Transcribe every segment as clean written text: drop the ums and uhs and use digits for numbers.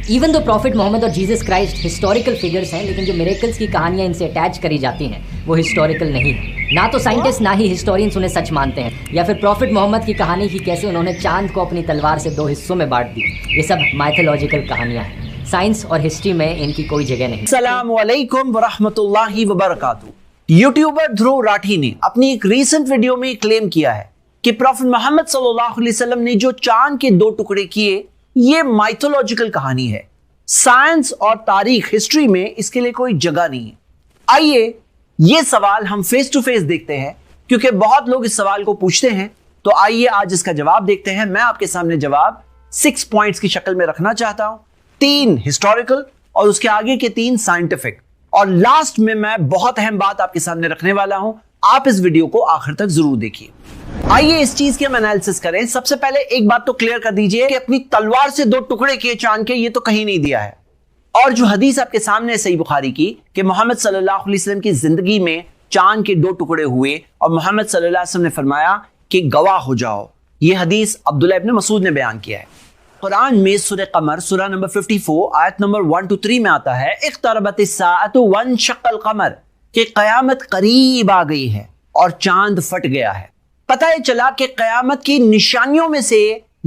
Even though profit محمد اور Jesus Christ historical figures ہیں، لیکن جو میریکلز کی کہانیاں ان سے اٹیچ کری جاتی ہیں وہ ہسٹوریکل نہیں ہیں. نہ تو سائنٹسٹ نہ ہی ہسٹورینس انہیں سچ مانتے ہیں. یا پھر پروفٹ محمد کی کہانی کی کیسے انہوں نے چاند کو اپنی تلوار سے 2 حصوں میں بانٹ دی، یہ سب مائتھولوجیکل کہانیاں ہیں. سائنس اور ہسٹری میں ان کی کوئی جگہ نہیں. السلام علیکم ورحمۃ اللہ وبرکاتہ. یوٹیوبر دھرو راٹھی نے اپنی ایک ریسنٹ ویڈیو میں کلیم کیا ہے کہ پروفٹ محمد صلی اللہ علیہ وسلم نے جو چاند کے 2 ٹکڑے کیے یہ مائتھولوجیکل کہانی ہے. سائنس اور تاریخ ہسٹری میں اس کے لیے کوئی جگہ نہیں ہے. آئیے یہ سوال ہم فیس ٹو فیس دیکھتے ہیں، کیونکہ بہت لوگ اس سوال کو پوچھتے ہیں. تو آئیے آج اس کا جواب دیکھتے ہیں. میں آپ کے سامنے جواب 6 پوائنٹس کی شکل میں رکھنا چاہتا ہوں. 3 ہسٹوریکل اور اس کے آگے کے 3 سائنٹیفک، اور لاسٹ میں بہت اہم بات آپ کے سامنے رکھنے والا ہوں. آپ اس ویڈیو کو آخر تک ضرور دیکھیے. آئیے اس چیز کی ہم انالیسس کریں. سب سے پہلے ایک بات تو کلیئر کر دیجئے کہ اپنی تلوار سے 2 ٹکڑے کیے چاند کے، یہ تو کہیں نہیں دیا ہے. اور جو حدیث آپ کے سامنے ہے صحیح بخاری کی کہ محمد صلی اللہ علیہ وسلم کی زندگی میں چاند کے 2 ٹکڑے ہوئے اور محمد صلی اللہ علیہ وسلم نے فرمایا کہ گواہ ہو جاؤ، یہ حدیث عبداللہ ابن مسعود نے بیان کیا ہے. قرآن میں سورہ قمر سورہ نمبر 54 آیت نمبر 1 to 3 میں آتا ہے اقتربت الساعۃ وانشق القمر، کہ قیامت قریب آ گئی ہے اور چاند پھٹ گیا ہے. پتہ یہ چلا کہ قیامت کی نشانیوں میں سے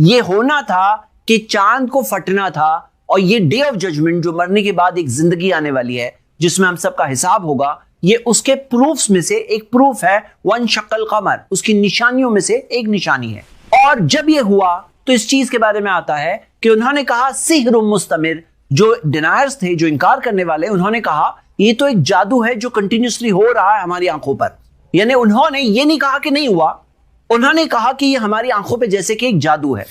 یہ ہونا تھا کہ چاند کو پھٹنا تھا، اور یہ ڈے آف ججمنٹ جو مرنے کے بعد ایک زندگی آنے والی ہے جس میں ہم سب کا حساب ہوگا، یہ اس کے پروفز میں سے ایک پروف ہے. وانشق القمر اس کی نشانیوں میں سے ایک نشانی ہے. اور جب یہ ہوا تو اس چیز کے بارے میں آتا ہے کہ انہوں نے کہا سحر مستمر، جو ڈینائرز تھے، جو انکار کرنے والے، انہوں نے کہا یہ تو ایک جادو ہے جو کنٹینیوسلی ہو رہا ہے ہماری آنکھوں پر. یعنی انہوں نے یہ نہیں کہا کہ نہیں ہوا، انہوں نے کہا کہ یہ ہماری آنکھوں پہ جیسے کہ ایک جادو ہے.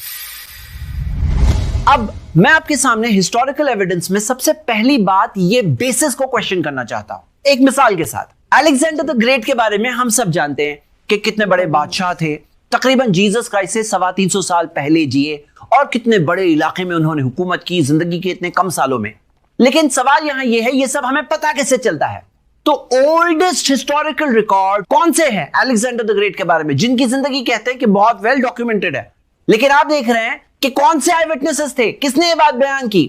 اب میں آپ کے سامنے ہسٹوریکل ایویڈنس میں سب سے پہلی بات یہ بیسس کو کوشچن کرنا چاہتا ہوں ایک مثال کے ساتھ. الیگزینڈر دی گریٹ کے بارے میں ہم سب جانتے ہیں کہ کتنے بڑے بادشاہ تھے، تقریباً جیزس کرائسٹ سے 350 سال پہلے جیے، اور کتنے بڑے علاقے میں انہوں نے حکومت کی زندگی کے اتنے کم سالوں میں. لیکن سوال یہاں یہ ہے یہ سب ہمیں پتہ کیسے چلتا ہے؟ تو اولڈسٹ ہسٹوریکل ریکارڈ کون سے ہیں الیگزینڈر دی گریٹ کے بارے میں، جن کی زندگی کہتے ہیں کہ بہت ویل ڈاکیومنٹڈ ہے؟ لیکن آپ دیکھ رہے ہیں کہ کون سے آئی وٹنسز تھے، کس نے یہ بات بیان کی؟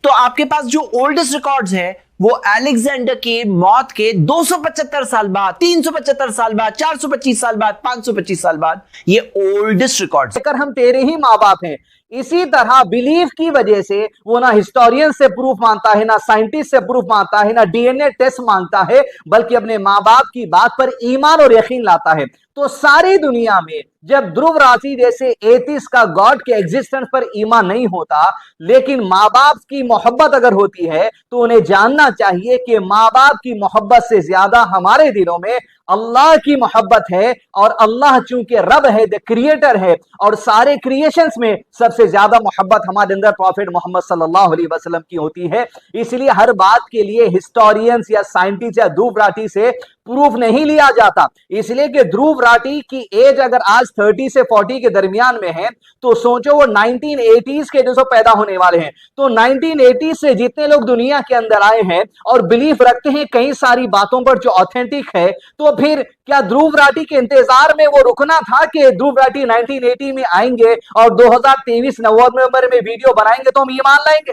تو آپ کے پاس جو اولڈسٹ ریکارڈز ہیں وہ الیگزینڈر کی موت کے 275 سال بعد، 375 سال بعد، 425 سال بعد، 525 سال بعد، یہ اولڈسٹ ریکارڈز. اگر ہم تیرے ہی ماں باپ ہیں، اسی طرح بلیف کی وجہ سے وہ نہ ہسٹورین سے پروف مانتا ہے، نہ سائنٹسٹ سے پروف مانتا ہے، نہ ڈی این اے ٹیسٹ مانگتا ہے، بلکہ اپنے ماں باپ کی بات پر ایمان اور یقین لاتا ہے. تو ساری دنیا میں جب دھرو راٹھی جیسے ایتھیسٹ کا گاڈ کے ایگزسٹنس پر ایمان نہیں ہوتا، لیکن ماں باپ کی محبت اگر ہوتی ہے تو انہیں جاننا چاہیے کہ ماں باپ کی محبت سے زیادہ ہمارے دلوں میں اللہ کی محبت ہے. اور اللہ چونکہ رب ہے، دی کریٹر ہے، اور سارے کریشنز میں سب سے زیادہ محبت ہمارے اندر پروفٹ محمد صلی اللہ علیہ وسلم کی ہوتی ہے. اس لیے ہر بات کے لیے ہسٹورینز یا سائنٹسٹ یا دھرو راٹھی سے پروف نہیں لیا جاتا. اس لیے کہ دھرو راٹھی کی ایج اگر آج 30 سے 40 کے درمیان میں ہے تو سوچو وہ 1980s کے جو پیدا ہونے والے ہیں. تو 1980s سے جتنے لوگ دنیا کے اندر آئے ہیں اور بلیف رکھتے ہیں کئی ساری باتوں پر جو آتھینٹک ہے، تو پھر کیا دھرو راٹھی کے انتظار میں وہ رکنا تھا کہ دھرو راٹھی 1980 میں آئیں گے اور 2023 نومبر میں ویڈیو بنائیں گے تو ہم ایمان لائیں گے؟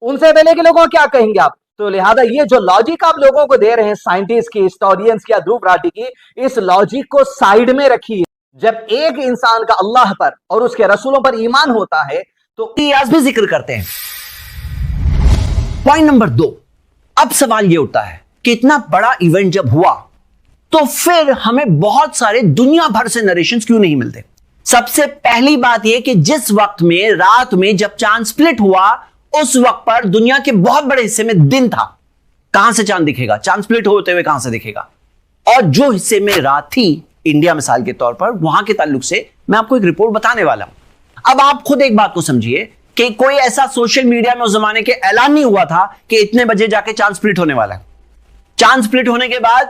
ان سے پہلے کے لوگوں کیا کہیں گے آپ؟ تو لہذا یہ جو لاجک آپ لوگوں کو دے رہے ہیں سائنٹسٹ کی، ہسٹورینز کی یا دھرو راٹھی کی، اس لاجک کو سائیڈ میں رکھیے. جب ایک انسان کا اللہ پر اور اس کے رسولوں پر ایمان ہوتا ہے تو قیاس بھی ذکر کرتے ہیں. Point number 2. اب سوال یہ اٹھتا ہے کہ اتنا بڑا ایونٹ جب ہوا تو پھر ہمیں بہت سارے دنیا بھر سے نریشنز کیوں نہیں ملتے؟ سب سے پہلی بات یہ کہ جس وقت میں رات میں جب چاند سپلٹ ہوا اس وقت پر دنیا کے بہت بڑے حصے میں دن تھا. کہاں سے چاند دکھے گا؟ چاند سپلٹ ہوتے ہوئے کہاں سے دکھے گا؟ اور جو حصے میں رات تھی، انڈیا مثال کے طور پر، وہاں کے تعلق سے میں آپ کو ایک رپورٹ بتانے والا ہوں. اب آپ خود ایک بات کو سمجھیے کہ کوئی ایسا سوشل میڈیا میں اس زمانے کے اعلان نہیں ہوا تھا کہ اتنے بجے جا کے چاند سپلٹ ہونے والا ہے. چاند سپلٹ ہونے کے بعد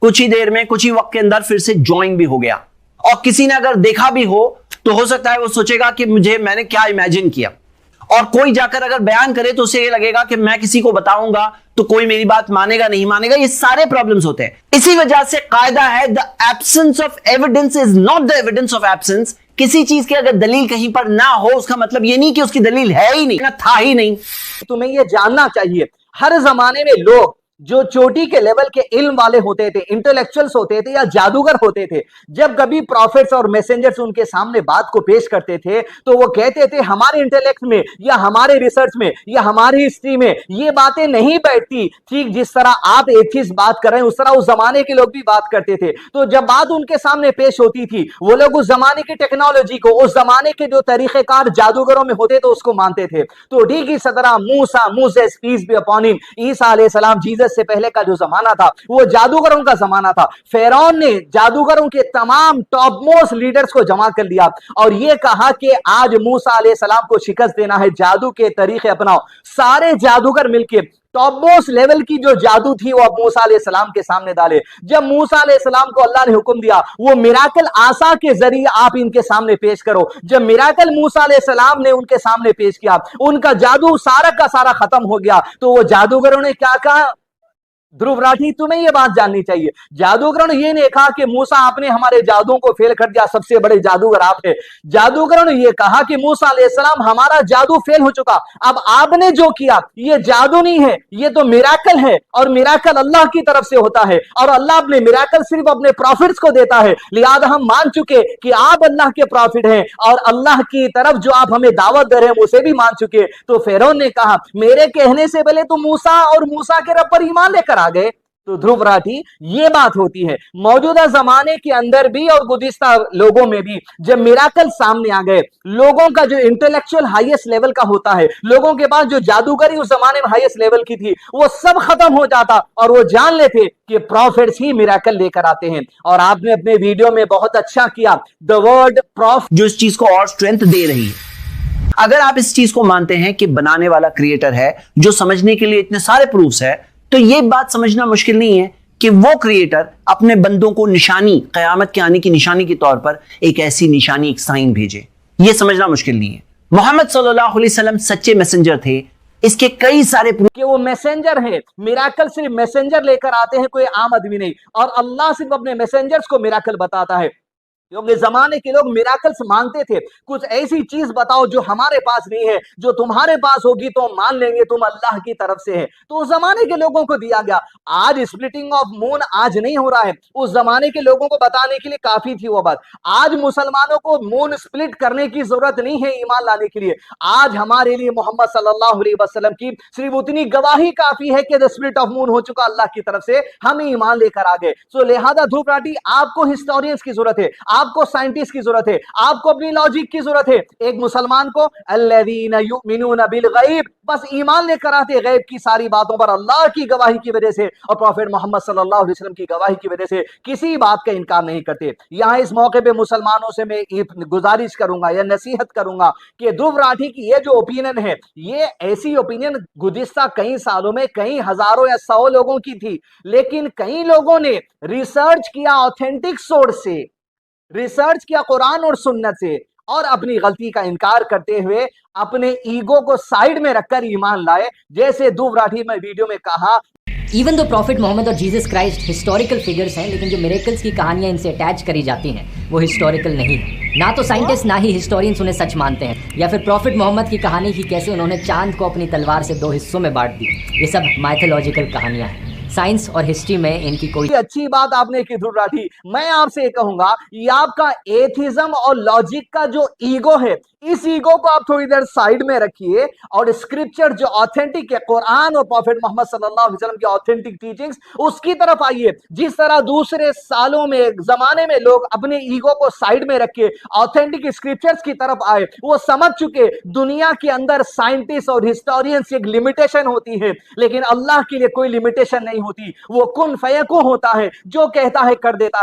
کچھ ہی دیر میں، کچھ ہی وقت کے اندر پھر سے جوائن بھی ہو گیا. اور کسی نے اگر دیکھا بھی ہو تو ہو سکتا ہے وہ سوچے گا کہ میں نے کیا امیجن کیا. اور کوئی جا کر اگر بیان کرے تو اسے یہ لگے گا کہ میں کسی کو بتاؤں گا تو کوئی میری بات مانے گا نہیں مانے گا. یہ سارے پرابلمز ہوتے ہیں. اسی وجہ سے قاعدہ ہے the absence of evidence is not the evidence of absence. किसी चीज की अगर दलील कहीं पर ना हो उसका मतलब ये नहीं कि उसकी दलील है ही नहीं, ना था ही नहीं। तुम्हें ये जानना चाहिए, हर जमाने में लोग जो चोटी के लेवल के इल्म वाले होते थे, इंटेलेक्चुअल्स होते थे या जादूगर होते थे, जब कभी प्रॉफिट्स और मैसेंजर्स उनके सामने बात को पेश करते थे तो वो कहते थे हमारे इंटेलेक्ट में या हमारे रिसर्च में या हमारी हिस्ट्री में ये बातें नहीं बैठती। ठीक जिस तरह आप एथिस्ट बात कर रहे हैं उस तरह उस जमाने के लोग भी बात करते थे। तो जब बात उनके सामने पेश होती थी वो लोग उस जमाने की टेक्नोलॉजी को, उस जमाने के जो तरीकेकार जादूगरों में होते तो उसको मानते थे। तो ठीक इस तरह Musa, Moses peace be upon him, Isa अलैहिस्सलाम, जीसस से पहले का जो जमाना था वो जादूगरों का जमाना था। फिरौन ने जादूगरों के तमाम टॉप मोस्ट लीडर्स को जमा कर लिया और ये कहा कि आज मूसा अलैहिस्सलाम को शिकस्त देना है, जादू के तरीके अपनाओ। सारे जादूगर मिलकर टॉप मोस्ट लेवल की जो जादू थी वो मूसा अलैहिस्सलाम के सामने डाले। जब मूसा अलैहिस्सलाम को अल्लाह ने हुक्म दिया वो मिराकल आसा के जरिए आप इनके सामने पेश करो, जब मिराकल मूसा अलैहिस्सलाम ने उनके सामने पेश किया उनका जादू सारा का सारा खत्म हो गया। तो वो जादूगरों ने क्या कहा? ध्रुव राठी, तुम्हें यह बात जाननी चाहिए, जादूगरों ने यह नहीं कहा कि मूसा आपने हमारे जादुओं को फेल कर दिया, सबसे बड़े जादूगर आप है। जादूगरों ने यह कहा कि मूसा अलैहिस्सलाम हमारा जादू फेल हो चुका, अब आपने जो किया यह जादू नहीं है, यह तो मिराकल है और मिराकल अल्लाह की तरफ से होता है और अल्लाह अपने मिराकल सिर्फ अपने प्रॉफिट्स को देता है। लिहाजा हम मान चुके कि आप अल्लाह के प्रॉफिट हैं और अल्लाह की तरफ जो आप हमें दावत दे रहे हैं उसे भी मान चुके। तो फिरौन ने कहा मेरे कहने से पहले तो मूसा और मूसा के रब पर ईमान लेकर आ गए। तो ध्रुव राठी, ये बात होती है मौजूदा जमाने के अंदर भी और गुज़िश्ता लोगों में भी, जब मिराकल सामने आ गए, लोगों का जो इंटेलेक्चुअल हाईएस्ट लेवल का होता है, लोगों के पास जो जादूगरी उस जमाने में हाईएस्ट लेवल की थी वो सब खत्म हो जाता और वो जान लेते कि प्रॉफिट्स ही मिराकल लेकर आते हैं। और आपने अपने वीडियो में बहुत अच्छा किया, द वर्ड प्रॉफिट जो इस चीज को और स्ट्रेंथ दे रही है। अगर आप इस चीज को मानते हैं कि बनाने वाला क्रिएटर है, जो समझने के लिए इतने सारे प्रूफ्स है, तो यह बात समझना मुश्किल नहीं है कि वो क्रिएटर अपने बंदों को निशानी, कयामत के आने की निशानी के तौर पर एक ऐसी निशानी, एक साइन भेजे। यह समझना मुश्किल नहीं है। मोहम्मद सल्लल्लाहु अलैहि वसल्लम सच्चे मैसेंजर थे, इसके कई सारे प्रूफ कि वो मैसेंजर है। मिराकल सिर्फ मैसेंजर लेकर आते हैं, कोई आम आदमी नहीं, और अल्लाह सिर्फ अपने मैसेंजर्स को मिराकल बताता है। क्योंकि जमाने के लोग मिराकल्स मांगते थे, कुछ ऐसी चीज बताओ जो हमारे पास नहीं है, जो तुम्हारे पास होगी तो मान लेंगे तुम अल्लाह की तरफ से है। तो उस जमाने के लोगों को दिया गया। आज स्प्लिटिंग ऑफ मून आज नहीं हो रहा है, उस जमाने के लोगों को बताने के लिए काफी थी वो बात। आज मुसलमानों को मून स्प्लिट करने की जरूरत नहीं है ईमान लाने के लिए। आज हमारे लिए मोहम्मद सल्लल्लाहु अलैहि वसल्लम की सिर्फ उतनी गवाही काफी है कि द स्प्लिट ऑफ मून हो चुका अल्लाह की तरफ से, हम ईमान लेकर आ गए। सो लिहाजा ध्रुव राठी, आपको हिस्टोरियंस की जरूरत है, आपको साइंटिस्ट की जरूरत है, आपको अपनी लॉजिक की जरूरत है। एक मुसलमान को अल्लज़ीना युमिनूना बिल गैब, बस ईमान लेकर आते गैब की सारी बातों पर अल्लाह की गवाही की वजह से और प्रॉफिट मोहम्मद सल्लल्लाहु अलैहि वसल्लम की गवाही की वजह से किसी बात का इनकार नहीं करते। यहां इस मौके पे मुसलमानों से मैं गुजारिश करूंगा या नसीहत करूंगा कि ध्रुव राठी की ये जो ओपिनियन है, ये ऐसी ओपिनियन गुज़िश्ता कई सालों में कई हजारों या 100 लोगों की थी, लेकिन कई लोगों ने रिसर्च किया, ऑथेंटिक सोर्स से रिसर्च किया, कुरान और सुन्नत से, और अपनी गलती का इनकार करते हुए अपने ईगो को साइड में रखकर ईमान लाए। जैसे ध्रुव राठी में वीडियो में कहा, इवन दो प्रॉफिट मोहम्मद और जीसस क्राइस्ट हिस्टोरिकल फिगर्स हैं, लेकिन जो मिरेकल्स की कहानियां इनसे अटैच करी जाती हैं वो हिस्टोरिकल नहीं है। ना तो साइंटिस्ट ना ही हिस्टोरियंस उन्हें सच मानते हैं, या फिर प्रॉफिट मोहम्मद की कहानी की कैसे उन्होंने चांद को अपनी तलवार से 2 हिस्सों में बांट दी, ये सब माइथोलॉजिकल कहानियां हैं। साइंस और हिस्ट्री में इनकी कोई अच्छी बात आपने की ध्रुव राठी। मैं आपसे कहूंगा ये आपका एथिज्म और लॉजिक का जो ईगो है, इस ईगो को आप थोड़ी देर साइड में रखिए और स्क्रिप्चर जो ऑथेंटिक है, कुरान और प्रॉफिट मोहम्मद सल्लल्लाहु अलैहि वसल्लम की ऑथेंटिक टीचिंग्स, उसकी तरफ आइए। जिस तरह दूसरे सालों में, जमाने में लोग अपने ईगो को साइड में रख के ऑथेंटिक स्क्रिप्चर्स की तरफ आए, वो समझ चुके दुनिया के अंदर साइंटिस्ट और हिस्टोरियंस की एक लिमिटेशन होती है, लेकिन अल्लाह के लिए कोई लिमिटेशन नहीं होती। वो कुन फयकुन होता है, जो कहता है कर देता है।